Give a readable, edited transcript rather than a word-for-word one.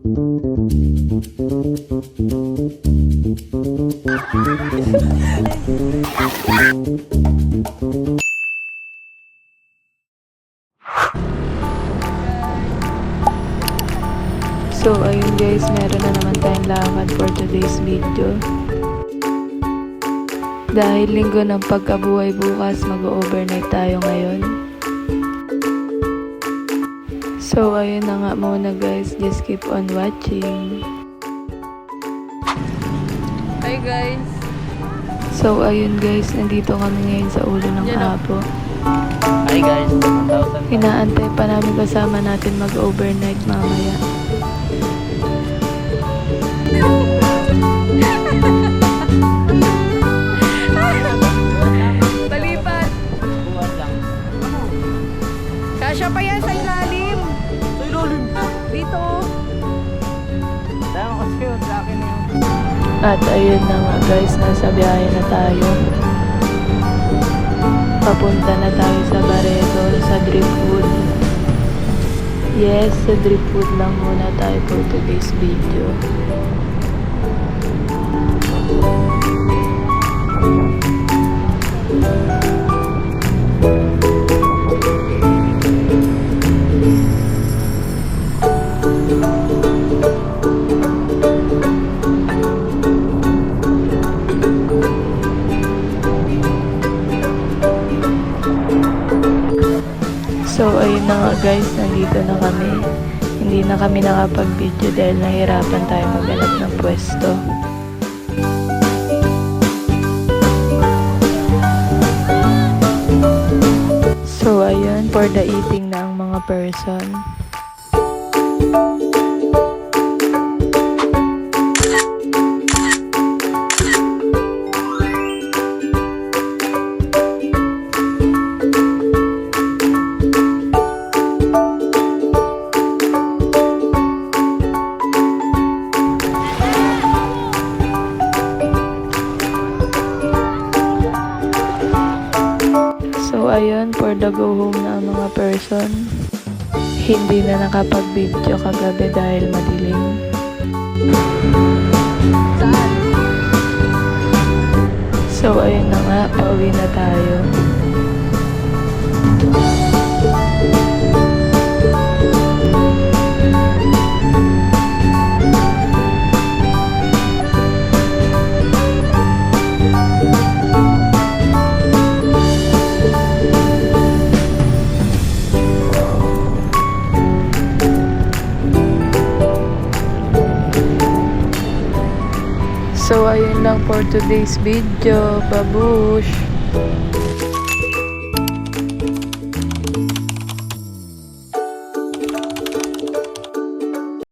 So ayun guys, meron na naman tayong lakad for today's video. Dahil linggo ng pagkabuhay bukas, mag-overnight tayo ngayon. So ayun na nga muna guys, just keep on watching. Hi guys! So ayun guys, nandito kami ngayon sa ulo ng Apo. Hi guys, 1,000. Inaantay pa namin kasama natin mag-overnight mamaya. Palipat! Buwan lang. Kasya pa yan sa ilalim! Sa ilalim! Dito! Tama kasi yun, sa akin na yun. At ayun na nga guys, nasa biyahe na tayo. Papunta na tayo sa Barreto, sa Driftwood. Yes, sa Driftwood lang muna tayo for today's video. So ayun na nga guys, nandito na kami. Hindi na kami nakapag-video dahil nahirapan tayo maghanap ng pwesto. So ayun, for the eating na ang mga person. So ayun, for the go home na ang mga person. Hindi na nakapag-video kagabi dahil madilim. Saan? So ayun na nga, pauwi na tayo. So ayun lang for today's video. Babush!